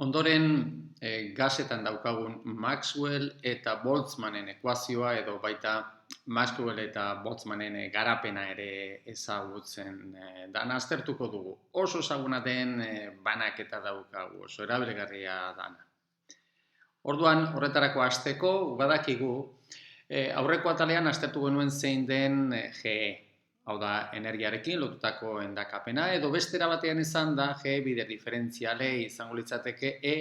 Ondoren, gasetan daukagun Maxwell eta Boltzmannen ekuazioa edo baita Maxwell eta Boltzmannen garapena ere ezagutzen dana aztertuko dugu. Oso ezaguna den banaketa daukagu, oso erabilgarria dana. Orduan, horretarako hasteko badakigu, aurreko atalean aztertu genuen zein den GE. Hau da, energiarekin lotutako endakapena, edo bestera batean izan da G bider diferentziale izango litzateke E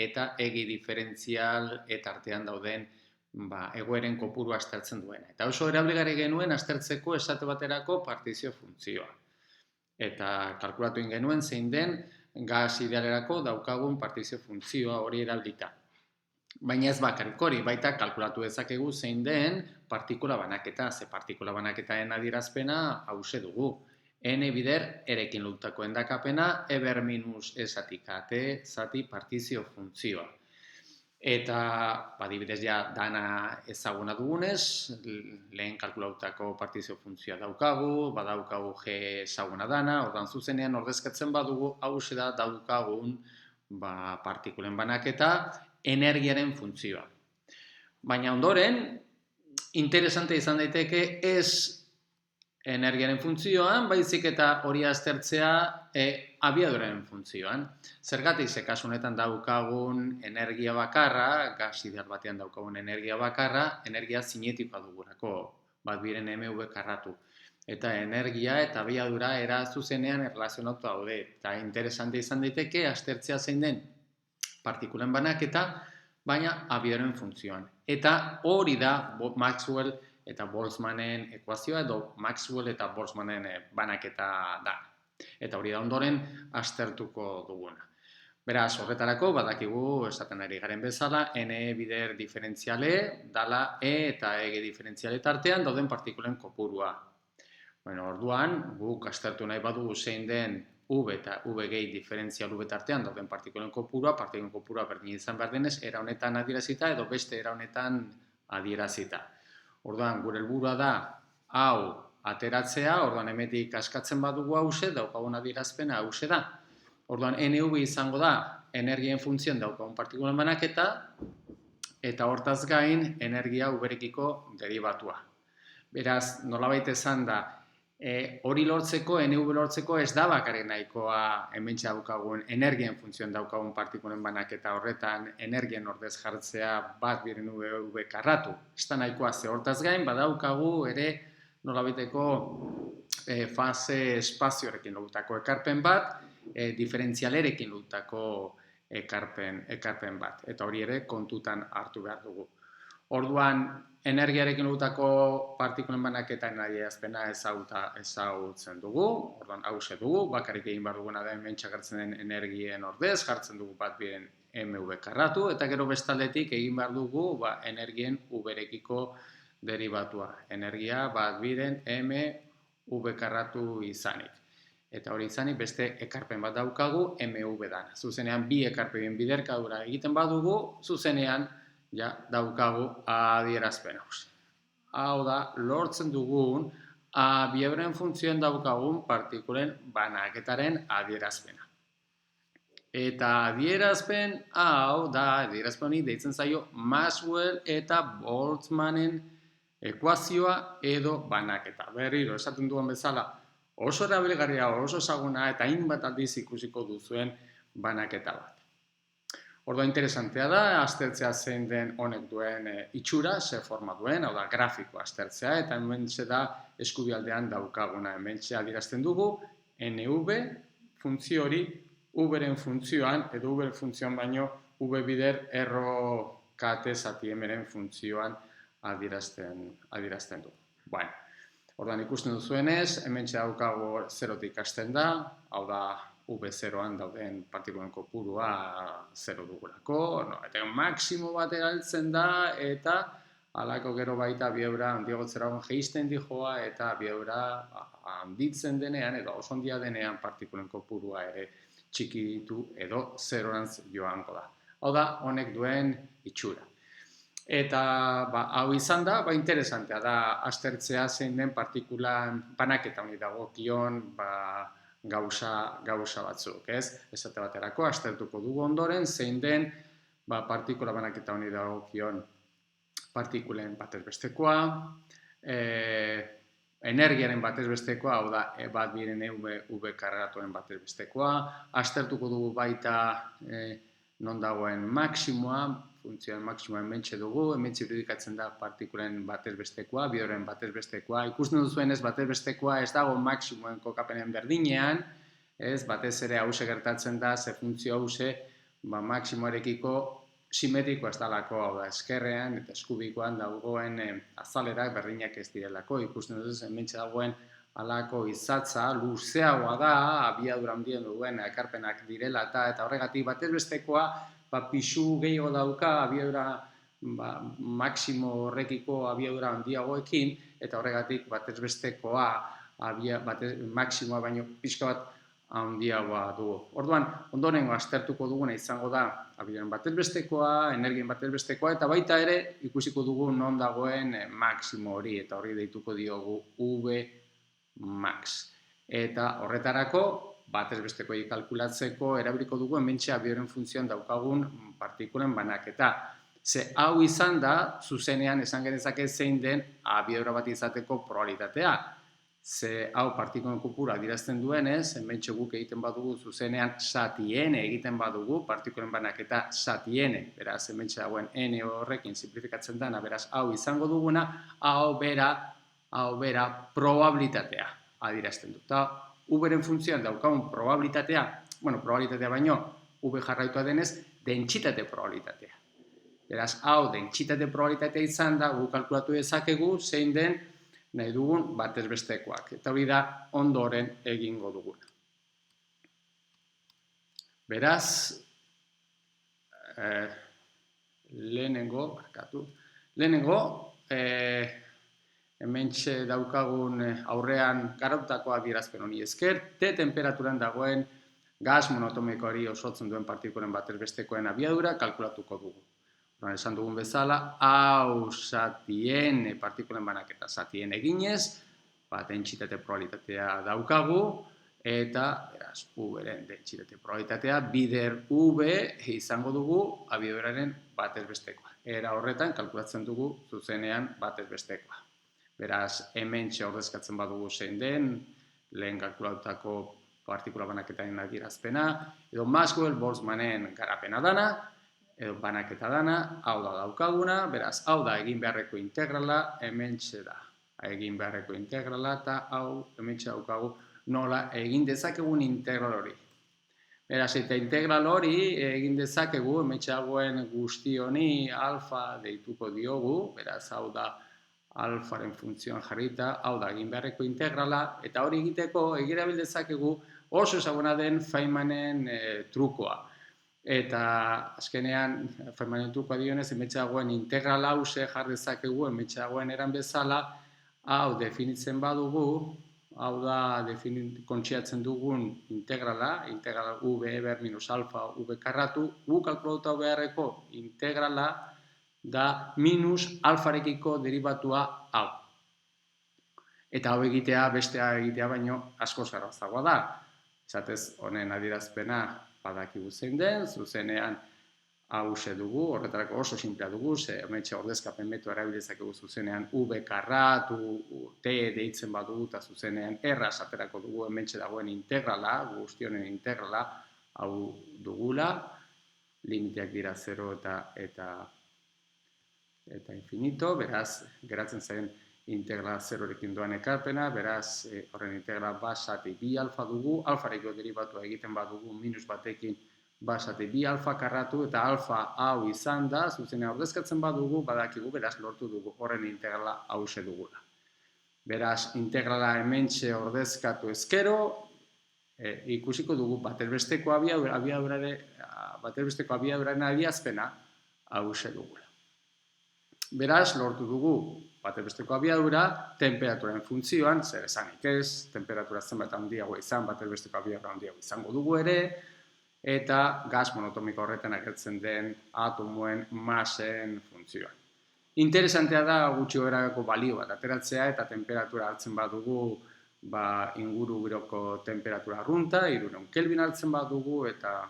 eta egi diferentzial eta artean dauden egoeren kopuru aztertzen duena. Eta oso erabilgarri genuen aztertzeko esate baterako partizio funtzioa. Eta kalkulatu genuen zein den gas idealerako daukagun partizio funtzioa hori erabilita. Baina ez bakarrik hori, baita kalkulatu dezakegu zein den partikula banaketa, ze partikula banaketaen adierazpena hause dugu. N bider erekin lotutako endakapena, E ber minus E zati KT zati partizio funtzioa. Eta, adibidez ja, dana ezaguna dugunez, lehen kalkulatutako partizio funtzioa daukagu, badaukagu G ezaguna dana, ordan zuzenean ordezkatzen badugu, hause da daukagun partikulen banaketa, energiaren funtzioa. Baina ondoren, interesante izan daiteke ez energiaren funtzioan, baizik eta hori aztertzea abiaduraren funtzioan. Zergatik ze kasu honetan daukagun energia bakarra, gas ideal batean daukagun energia bakarra, energia zinetikoa dugulako, bat biren MV karratu. Eta energia eta abiadura era zuzenean erlazionatu daude. Eta interesante izan daiteke aztertzea zein den partikulen banaketa, baina abiaduraren funtzioan. Eta hori da Maxwell eta Boltzmannen ekuazioa edo Maxwell eta Boltzmannen banaketa da. Eta hori da ondoren aztertuko duguna. Beraz, horretarako badakigu esaten ari garen bezala, N bider diferentziale dala E eta ege diferentziale tartean dauden partikulen kopurua. Orduan, guk aztertu nahi badugu zein den V eta V gehi diferentzial V tartean dauden partikulen kopurua berdin izan behar denez, era honetan adierazita edo beste era honetan adierazita. Orduan, gure helburua da hau ateratzea, orduan hemetik askatzen badugu hause, daukagun adierazpena hause da. Orduan, NV izango da energien funtzioan daukagun partikulen banaketa, eta hortaz gain energia uberekiko derivatua. Beraz, nolabait esan da, hori lortzeko, NV lortzeko ez da bakarrik nahikoa hementxe daukagun energien funtzioan daukagun partikulen banaketa horretan energien ordez jartzea bat biren V karratu. Ez da nahikoa ze hortaz gain, badaukagu ere nolabaiteko fase espazioarekin lotutako ekarpen bat, diferentzialerekin lotutako ekarpen bat. Eta hori ere kontutan hartu behar dugu. Orduan, energiarekin lotutako partikulen banaketaren adierazpena ezagutzen dugu, orduan hause dugu, bakarrik egin behar duguna da hemen txakartzen den energien ordez, jartzen dugu bat biren MV karratu, eta gero bestaldetik egin behar dugu energien uberekiko derivatua. Energia bat biren MV karratu izanik. Eta hori izanik beste ekarpen bat daukagu MV dana. Zuzenean bi ekarpen biderkadura egiten badugu, zuzenean ja daukagu adierazpen hauze. Hau da, lortzen dugun abiaduraren funtzioan daukagun partikulen banaketaren adierazpena. Eta adierazpen hau da, adierazpen honi deitzen zaio Maxwell eta Boltzmannen ekuazioa edo banaketa. Berriro, esaten duen bezala, oso erabilgarria, oso ezaguna eta hainbat aldiz ikusiko duzuen banaketa bat. Orduan interesantea da, aztertzea zein den honek duen itxura, ze forma duen, hau da, grafikoa aztertzea, eta hementxe da eskubialdean daukaguna. Hementxe adierazten dugu, NV funtzio hori, V-ren funtzioan, edo V-ren funtzioan baino, V bider erro KT zati M-ren funtzioan adierazten du. Orduan ikusten duzuenez, hementxe daukago zerotik hasten da, hau da, V0an dauden partikulen kopurua 0 dugulako, eta maksimo bat erabiltzen da, eta halako gero baita abiadura handiagotzera jeisten dijoa, eta abiadura handitzen denean, edo oso handia denean partikulen kopurua ere txikitu edo 0rantz joango da. Hau da, honek duen itxura. Eta hau izan da, interesantea da aztertzea zein den partikulan banaketa honi dagokion gauza batzuk, ez? Esate baterako, aztertuko dugu ondoren, zein den partikula banaketa honi dagokion partikulen batez bestekoa, energiaren batez bestekoa, hau da, bat biren EV kargatuen batez bestekoa, aztertuko dugu baita non dagoen maksimoa, funtzioen maksimoa hementxe dugu, hementxe irudikatzen da partikulen batez bestekoa, bioren batez bestekoa, ikusten duzuen ez batez bestekoa ez dago maksimoen kokapenen berdinean, ez, batez ere hause gertatzen da, ze funtzio hause, maksimoarekiko simetrikoa ez dalako, hau da, eskerrean eta eskubikoan dagoen azalerak berdinak ez direlako, ikusten duz, hementxe dagoen alako izatza, luzeagoa da, abiadura handien duen ekarpenak direla eta horregatik batez bestekoa pisu gehiago dauka, abiadura maksimo horrekiko abiadura handiagoekin, eta horregatik batez bestekoa maksimoa baino pixka bat handiagoa dugu. Orduan, ondorengo aztertuko duguna izango da abiadura batez bestekoa, energien batez bestekoa, eta baita ere ikusiko dugu non dagoen maksimo hori, eta hori deituko diogu V max. Eta horretarako, batez bestekoei kalkulatzeko erabiliko dugu hementxe abioren funtzioan daukagun partikulen banaketa. Ze hau izan da, zuzenean esan genezake zein den abiadura bat izateko probabilitatea. Ze hau partikulen kopura adierazten duenez, hementxe guk egiten badugu zuzenean zati n egiten badugu, partikulen banaketa zati n, beraz hementxe dagoen n horrekin simplifikatzen dena, beraz hau izango duguna, hau bera probabilitatea adierazten du. V-ren funtzioan daukagun probabilitatea, probabilitatea baino, V jarraitua denez, dentsitate probabilitatea. Beraz, hau dentsitate probabilitatea izan da, gu kalkulatu dezakegu, zein den nahi dugun batez bestekoak. Eta hori da, ondoren egingo duguna. Beraz, lehenengo, hementxe daukagun aurrean garautako adierazpen honi esker, T temperaturan dagoen gas monoatomikoari osotzen duen partikulen batez bestekoen abiadura kalkulatuko dugu. Esan dugun bezala, hau zati n partikulen banaketa zati n eginez, dentsitate probabilitatea daukagu, eta beraz, V-ren dentsitate probabilitatea bider V izango dugu abiaduraren batez bestekoa. Era horretan kalkulatzen dugu zuzenean batez bestekoa. Beraz, hementxe ordezkatzen badugu zein den, lehen kalkulatutako partikula banaketaren adierazpena, edo Maxwell-Boltzmannen garapena dana, edo banaketa dana, hau da daukaguna, beraz, hau da egin beharreko integrala, hementxe da egin beharreko integrala, eta hau hementxe daukagu nola egin dezakegun integral hori. Beraz, eta integral hori egin dezakegu, hementxe dagoen guzti honi alfa deituko diogu, beraz, hau da alfaren funtzioan jarrita, hau da egin beharreko integrala, eta hori egiteko egirabil dezakegu oso ezaguna den Feynmanen trukoa. Eta azkenean, Feynmanen trukoa dionez, hementxe dagoen integral hause jar dezakegu, hementxe dagoen eran bezala, hau definitzen badugu, hau da kontxiatzen dugun integrala, integral V ber minus alfa V karratu, gu kalkulatu beharreko integrala da minus alfarekiko derivatua hau. Eta hau egitea, bestea egitea baino asko zarrazagoa da. Esatez, honen adierazpena badakigu zein den, zuzenean hause dugu, horretarako oso simplea dugu, ze hementxe ordezkapen metoa erabilezakegu zuzenean V karratu, T deitzen badugu, eta zuzenean erraz aterako dugu hementxe dagoen integrala, guztionen integrala, hau dugula, limiteak dira 0 eta infinito, beraz, geratzen zaren integrala 0-rekin doan ekarpena, beraz, horren integrala basati bi alfa dugu, alfareko derivatua egiten badugu minus batekin basati bi alfa karratu, eta alfa hau izan da, zuzenean ordezkatzen badugu, badakigu, beraz, lortu dugu horren integrala hause dugula. Beraz, integrala hementxe ordezkatu ezkero, ikusiko dugu batez besteko abiaduraren adierazpena hause dugula. Beraz, lortu dugu batez besteko abiadura, temperaturaren funtzioan, zer esanik ez, temperatura zenbat handiagoa izan, batez besteko abiadura handiagoa izango dugu ere, eta gas monoatomiko horretan agertzen den atomoen masen funtzioan. Interesantea da gutxi gorako balio bat ateratzea, eta temperatura hartzen badugu ingurugiroko temperatura arrunta, 300 Kelvin hartzen badugu, eta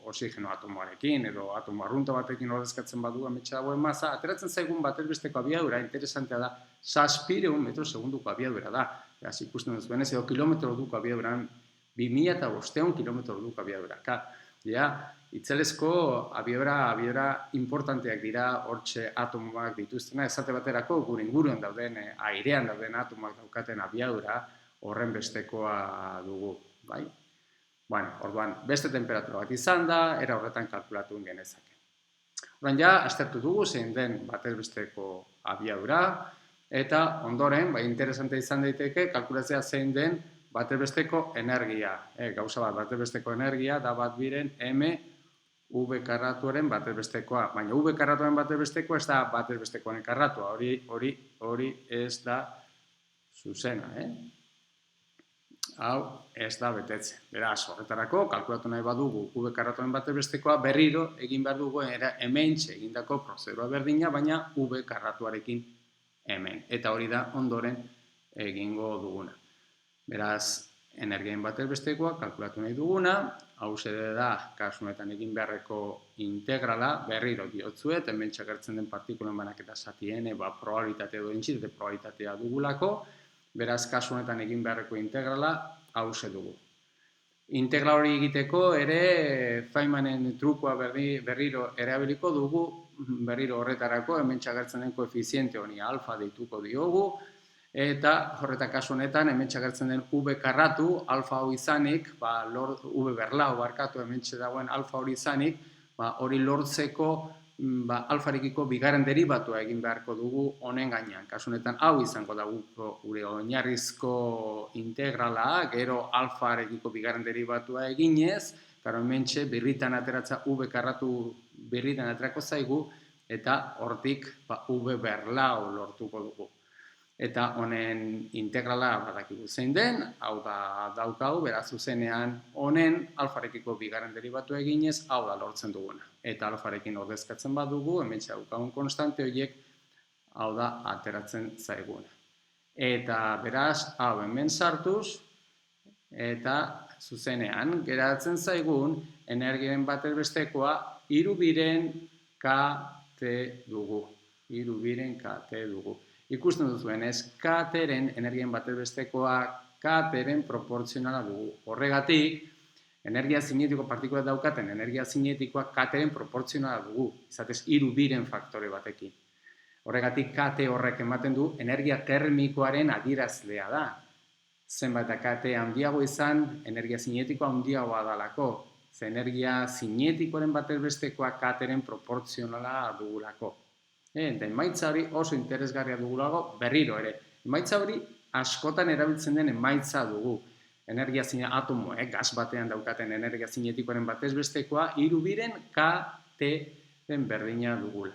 oxigeno atomoarekin, edo atomo arrunta batekin ordezkatzen badugu ametsa dagoen masa, ateratzen zaigun batez besteko abiadura, interesantea da, 700 metro segunduko abiadura da. Beraz, ikusten duzuen ez, edo kilometro orduko abiaduran, 2500 kilometro orduko abiadura. Ja, itzelezko abiadura importanteak dira hortxe atomoak dituztena, esate baterako gure inguruen dauden, airean dauden atomoak daukaten abiadura horren bestekoa dugu, bai? Bueno, orduan, beste temperatura bat izan da, era horretan kalkulatu genezake. Orduan, ja, aztertu dugu zein den batez besteko abiadura, eta ondoren, interesante izan daiteke, kalkulatzea zein den batez besteko energia. Gauza bat, batez besteko energia da bat biren M V karratuaren batez bestekoa. Baina V karratuaren batez bestekoa ez da batez bestekoaren karratua. Hori ez da zuzena. Hau ez da betetzen. Beraz, horretarako, kalkulatu nahi badugu V karratuaren batez bestekoa, berriro egin behar dugu hementxe egindako prozedura berdina, baina V karratuarekin hemen. Eta hori da ondoren egingo duguna. Beraz, energiaen batez bestekoa kalkulatu nahi duguna, hau da, kasu honetan egin beharreko integrala, berriro diotzuet, hemen txagertzen den partikulen banaketa zatien, probabilitate edo entzitate probabilitatea dugulako, beraz, kasu honetan egin beharreko integrala, hau dugu. Integra hori egiteko ere Feynmanen trukua berriro erabiliko dugu, berriro horretarako, hemen txagertzen den koefiziente honi alfa deituko diogu, eta horretak kasu honetan, hemen txagertzen den V karratu, alfa hori izanik, V berlau barkatu hemen dagoen alfa hori izanik, hori lortzeko alfarekiko bigarren deribatua egin beharko dugu honen gainean. Kasu honetan hau izango da gure oinarrizko integrala, gero alfarekiko bigarren deribatua eginez, karo hemen birritan ateratza V karratu birritan aterako zaigu, eta hortik V berlau lortuko dugu. Eta honen integrala badakigu zein den, hau da daukagu, beraz zuzenean honen alfarekiko bigarren deribatu eginez, hau da lortzen duguna. Eta alfarekin ordezkatzen badugu, hemen daukagun konstante horiek, hau da ateratzen zaiguna. Eta beraz, hau hemen sartuz, eta zuzenean geratzen zaigun, energiaren batez bestekoa, 3 biren KT dugu. 3 biren KT dugu. Ikusten duzuenez, KT-ren energien batez bestekoa KT-ren proportzionala dugu. Horregatik, energia zinetiko partikulat daukaten, energia zinetikoa KT-ren proportzionala dugu. Izatez, 3 biren faktore batekin. Horregatik, KT horrek ematen du, energia termikoaren adierazlea da. Zenbat KT handiago izan, energia zinetikoa handiagoa dalako. Ze energia zinetikoaren batez bestekoa KT-ren proportzionala dugulako. Eta emaitza hori oso interesgarria dugulago berriro ere. Emaitza hori askotan erabiltzen den emaitza dugu. Energia atomo, gas batean daukaten energia zinetikoaren batez bestekoa, 3 biren KT-en berdina dugula.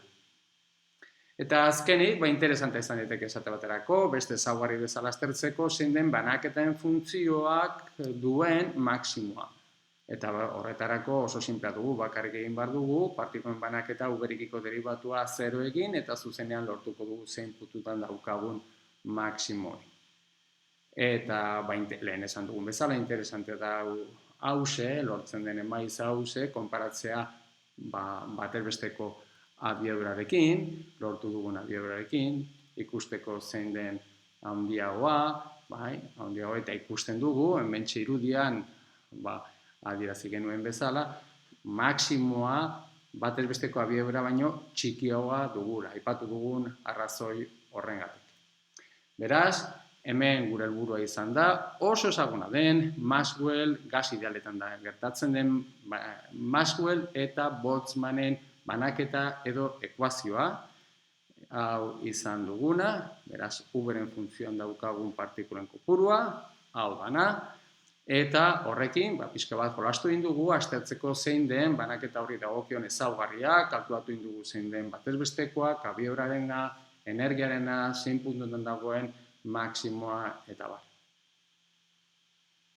Eta azkenik, interesanta izan daiteke esate baterako, beste ezaugarri bezala aztertzeko, zein den banaketen funtzioak duen maximoa. Eta horretarako oso sinplea dugu, bakarrik egin behar dugu, partikulen banaketa uberikiko deribatua 0 egin, eta zuzenean lortuko dugu zein pututan daukagun maksimoi. Eta lehen esan dugun bezala, interesante da hause, lortzen den emaitza hause, konparatzea batez besteko abiadurarekin, lortu dugun abiadurarekin, ikusteko zein den handiagoa, eta ikusten dugu, hementxe irudian, adierazi genuen bezala, maksimoa batez besteko abiadura baino txikiagoa dugula, aipatu dugun arrazoi horrengatik. Beraz, hemen gure helburua izan da, oso ezaguna den Maxwell gas idealetan da gertatzen den Maxwell eta Boltzmannen banaketa edo ekuazioa, hau izan duguna, beraz, U-beren funtzioan daukagun partikulen kopurua, hau dana, eta horrekin, pixka bat jolastu egin dugu, aztertzeko zein den, banaketa hori dagokion ezaugarriak, kalkulatu egin dugu zein den batez bestekoa, abiadurarena, energiarena, zein puntuetan dagoen, maksimoa eta bar.